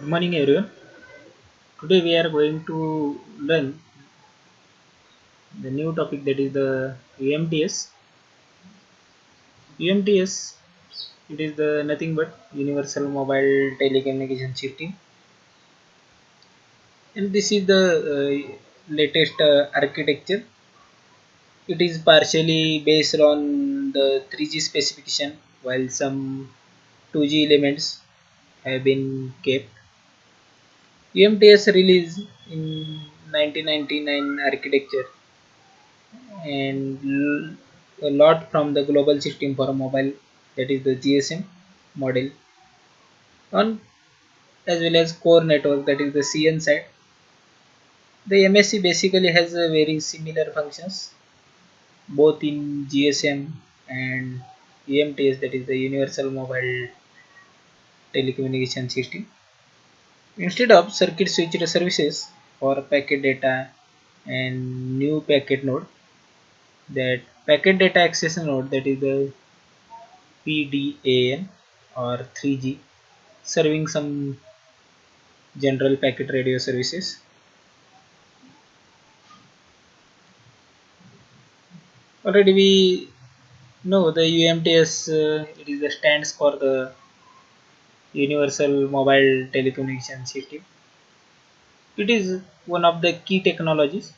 Good morning, everyone. Today we are going to learn the new topic, that is the UMTS. UMTS, it is the nothing but Universal Mobile Telecommunication System, and this is the latest architecture. It is partially based on the 3G specification, while some 2G elements have been kept. UMTS released in 1999 architecture and a lot from the global system for a mobile, that is the GSM model, on as well as core network, that is the CN side. The MSC basically has a very similar functions both in GSM and UMTS, that is the Universal Mobile Telecommunication System. Instead of circuit switched services for packet data and new packet node, that packet data access node, that is the PDAN or 3G, serving some general packet radio services. Already we know the UMTS, it is the stands for the Universal Mobile Telecommunication System. It is one of the key technologies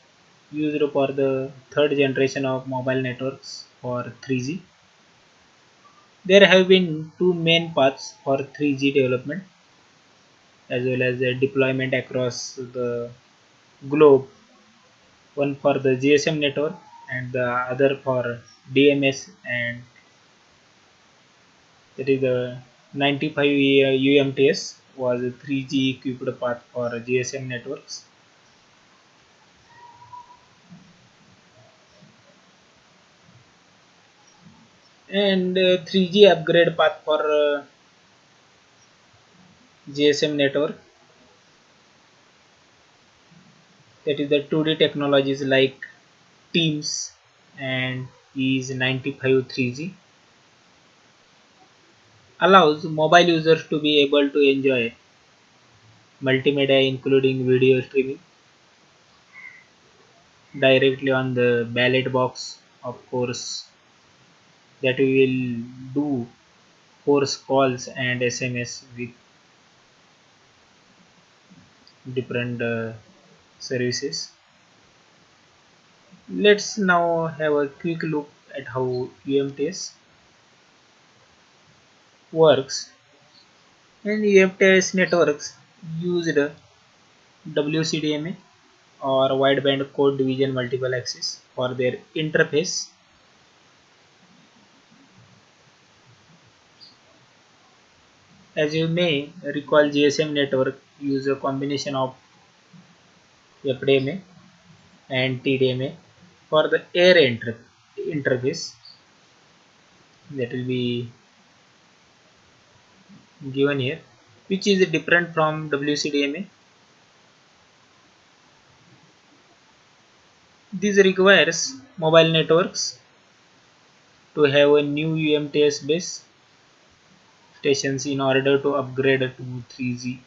used for the third generation of mobile networks for 3G. There have been two main paths for 3G development as well as the deployment across the globe, one for the GSM network and the other for DMS, and that is the 95 UMTS was a 3G equipped path for GSM networks, and 3G upgrade path for GSM network, that is the 2D technologies like Teams and is 95 3G, allows mobile users to be able to enjoy multimedia including video streaming directly on the ballot box. Of course, that we will do force calls and SMS with different services. Let's now have a quick look at how UMTS works. And UMTS networks used WCDMA or wideband code division multiple access for their interface. As you may recall, GSM network use a combination of FDMA and TDMA for the air interface, that will be given here, which is different from WCDMA. This requires mobile networks to have a new UMTS base stations in order to upgrade to 3G.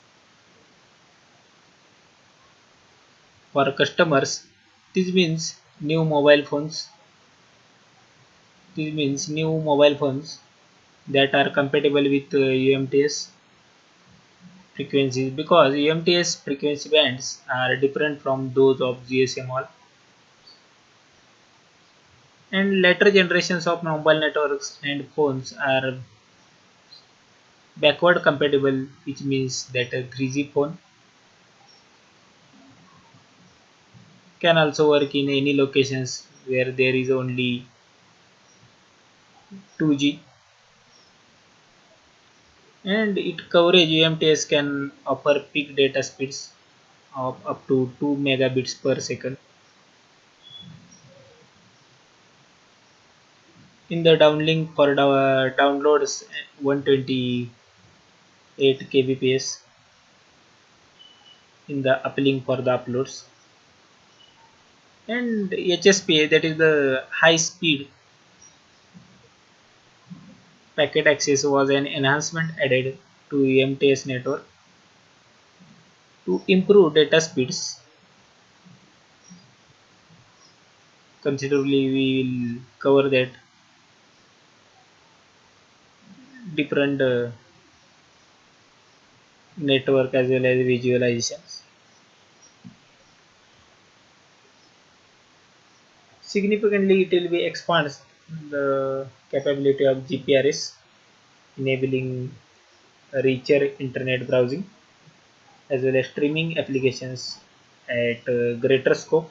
For customers, this means new mobile phones. This means new mobile phones that are compatible with UMTS frequencies, because UMTS frequency bands are different from those of GSM, all, and later generations of mobile networks and phones are backward compatible, which means that a 3G phone can also work in any locations where there is only 2G, and it coverage UMTS can offer peak data speeds of up to 2 megabits per second. In the downlink for downloads 128 kbps, in the uplink for the uploads, and HSPA, that is the high speed packet access, was an enhancement added to UMTS network To improve data speeds considerably, we will cover that different network as well as visualizations. Significantly, it will be expands the capability of GPRS, enabling richer internet browsing as well as streaming applications at greater scope,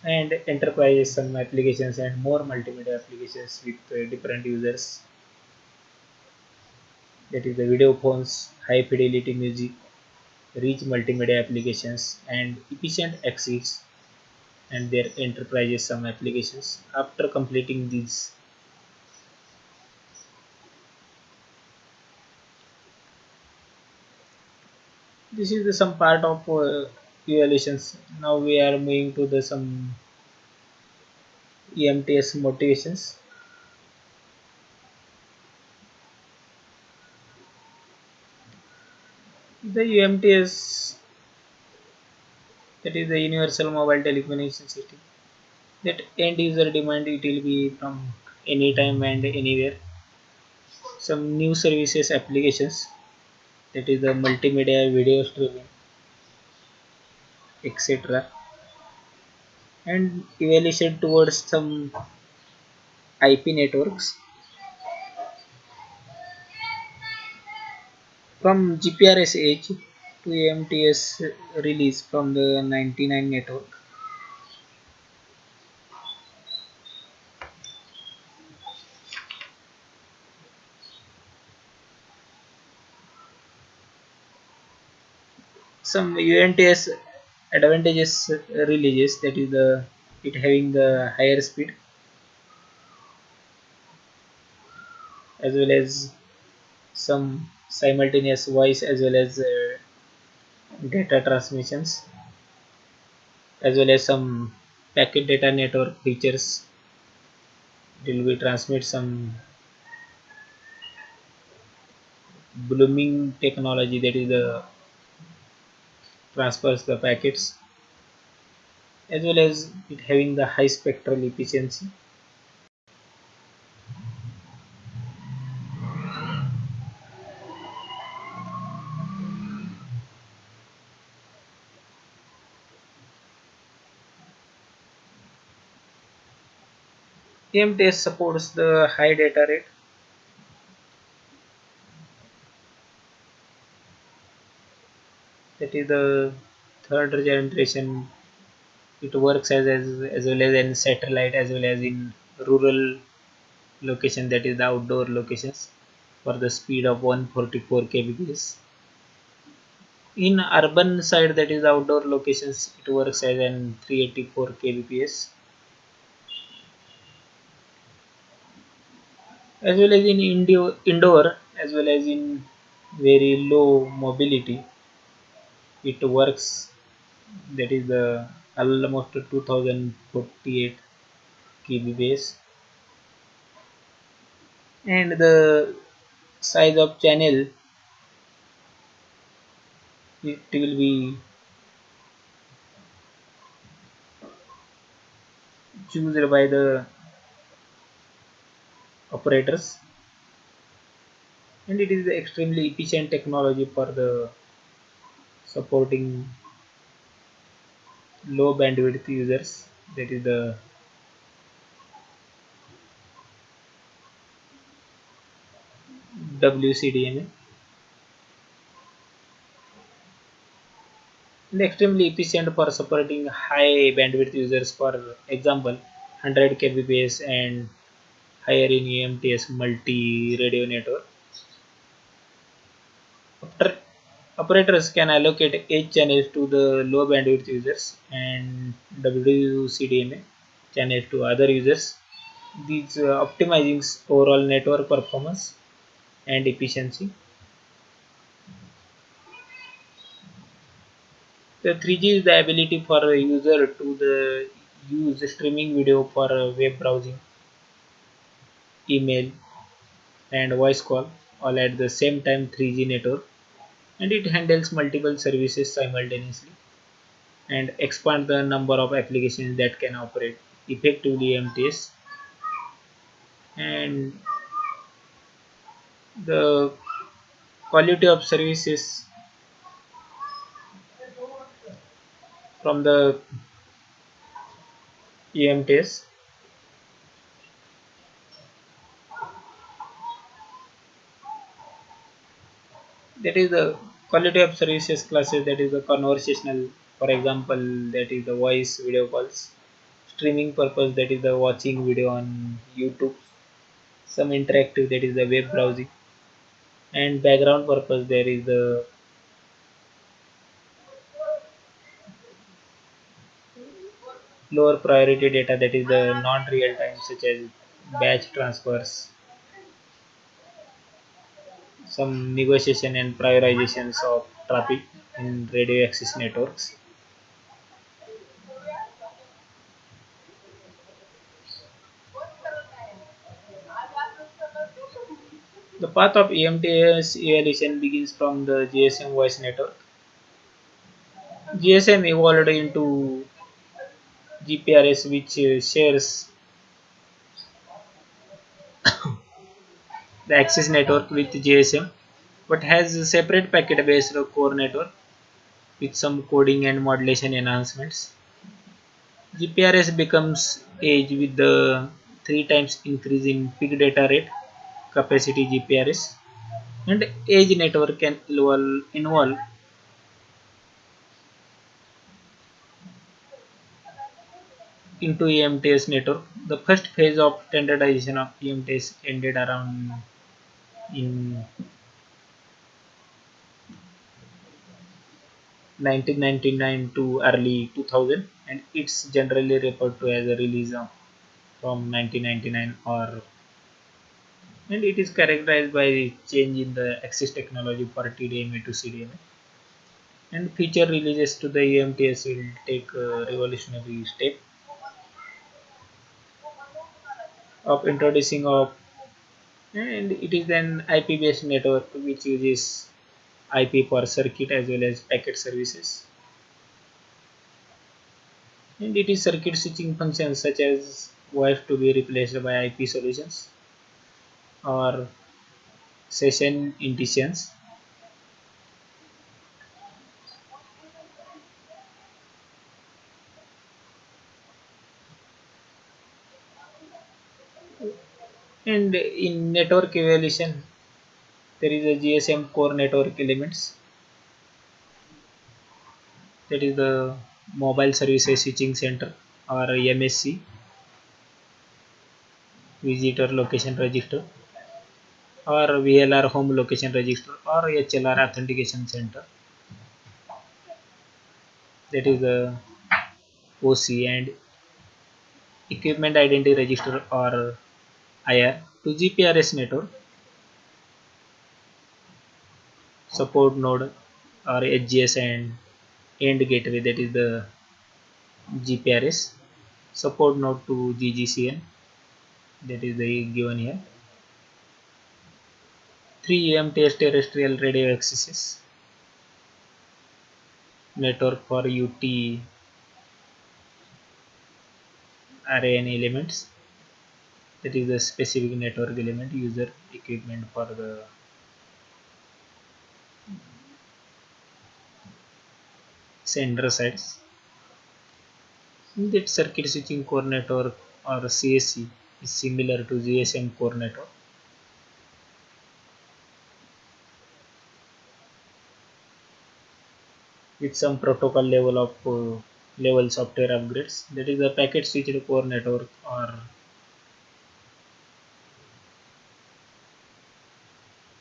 and enterprise some applications and more multimedia applications with different users, that is the video phones, high fidelity music, rich multimedia applications and efficient access, and their enterprises some applications. After completing these, this is the some part of evaluations. Now we are moving to the some EMTS motivations. The UMTS, that is the Universal Mobile Telecommunication System, that end user demand it will be from anytime and anywhere. Some new services applications, that is the multimedia video streaming, etc. And evaluation towards some IP networks from GPRS Edge to AMTS release from the 99 network. Some UMTS advantages releases, that is the it having the higher speed as well as some simultaneous voice as well as data transmissions, as well as some packet data network features. It will be transmit some blooming technology, that is the transfers the packets, as well as it having the high spectral efficiency. EMTS supports the high data rate, that is the third generation. It works as well as in satellite as well as in rural location, that is the outdoor locations, for the speed of 144 kbps. In urban side, that is outdoor locations, it works as an 384 kbps, as well as in indoor as well as in very low mobility. It works, that is the almost 2048 kbps, and the size of channel it will be chosen by the operators, and it is the extremely efficient technology for the supporting low bandwidth users, that is the WCDMA, and extremely efficient for supporting high bandwidth users, for example 100 kbps and higher in EMTS multi radio network. After, operators can allocate edge channels to the low bandwidth users and WCDMA channels to other users. These optimizing overall network performance and efficiency. The 3G is the ability for a user to use streaming video for web browsing, email, and voice call all at the same time. 3G network. and it handles multiple services simultaneously and expand the number of applications that can operate effectively MTS. And the quality of services from the EMTS, that is the quality of services classes, that is the conversational, for example, that is the voice video calls, streaming purpose, that is the watching video on YouTube, some interactive, that is the web browsing, and background purpose, there is the lower priority data, that is the non real time, such as batch transfers, some negotiation and prioritizations of traffic in radio access networks. The path of EMTS evolution begins from the GSM voice network. GSM evolved into GPRS, which shares the access network with GSM, but has a separate packet-based core network with some coding and modulation enhancements. GPRS becomes edge with the 3 times increase in peak data rate capacity GPRS, and edge network can involve into EMTS network. The first phase of standardization of EMTS ended around in 1999 to early 2000, and it's generally referred to as a release of from 1999, or and it is characterized by change in the access technology for TDMA to CDMA, and future releases to the EMTS will take a revolutionary step of introducing of, and it is an IP based network which uses IP for circuit as well as packet services, and it is circuit switching functions such as voice to be replaced by IP solutions or session intentions. And in network evaluation, there is a GSM core network elements, that is the mobile services switching center or MSC, visitor location register, or VLR home location register, or HLR authentication center, that is the OC, and equipment identity register or IR to GPRS network support node or HGS, and end gateway, that is the GPRS support node to GGCN, that is the given here. 3 EMTS terrestrial radio access network for UT array and elements, that is the specific network element user equipment for the sender sites. That circuit switching core network or CSC is similar to GSM core network with some protocol level software upgrades. That is the packet switched core network or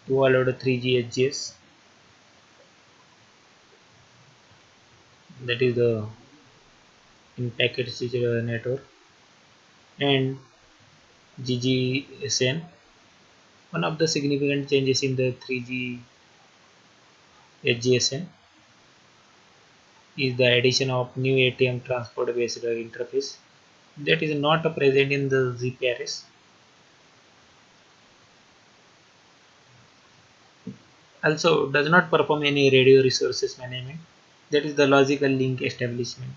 overload 3G HGS. That is the in packet switched network, and GGSN. One of the significant changes in the 3G HGSN is the addition of new ATM transport based interface that is not present in the GPRS. also does not perform any radio resources management, that is the logical link establishment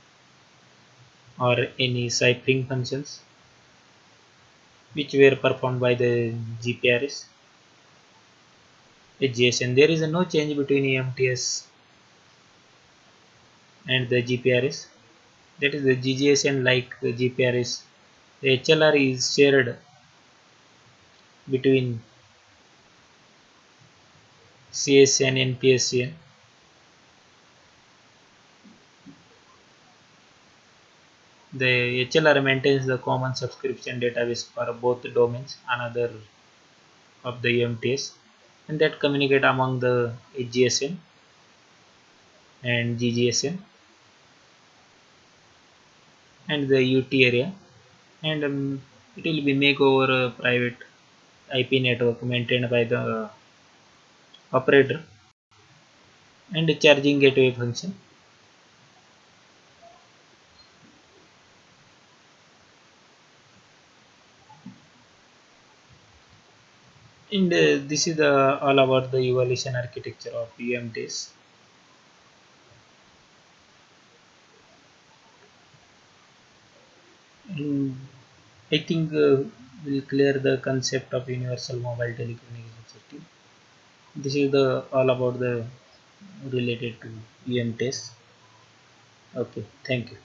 or any ciphering functions which were performed by the GPRS HGSN. There is no change between EMTS and the GPRS. That is the GGSN like the GPRS. The HLR is shared between CSN and PSCN. The HLR maintains the common subscription database for both domains, another of the UMTS, and that communicate among the HGSN and GGSN and the UT area, and it will be make over a private IP network maintained by the operator and the charging gateway function. And this is the all about the evolution architecture of UMTS. And I think we'll clear the concept of universal mobile telecommunication system. This is the all about the related to UMTS. Okay, thank you.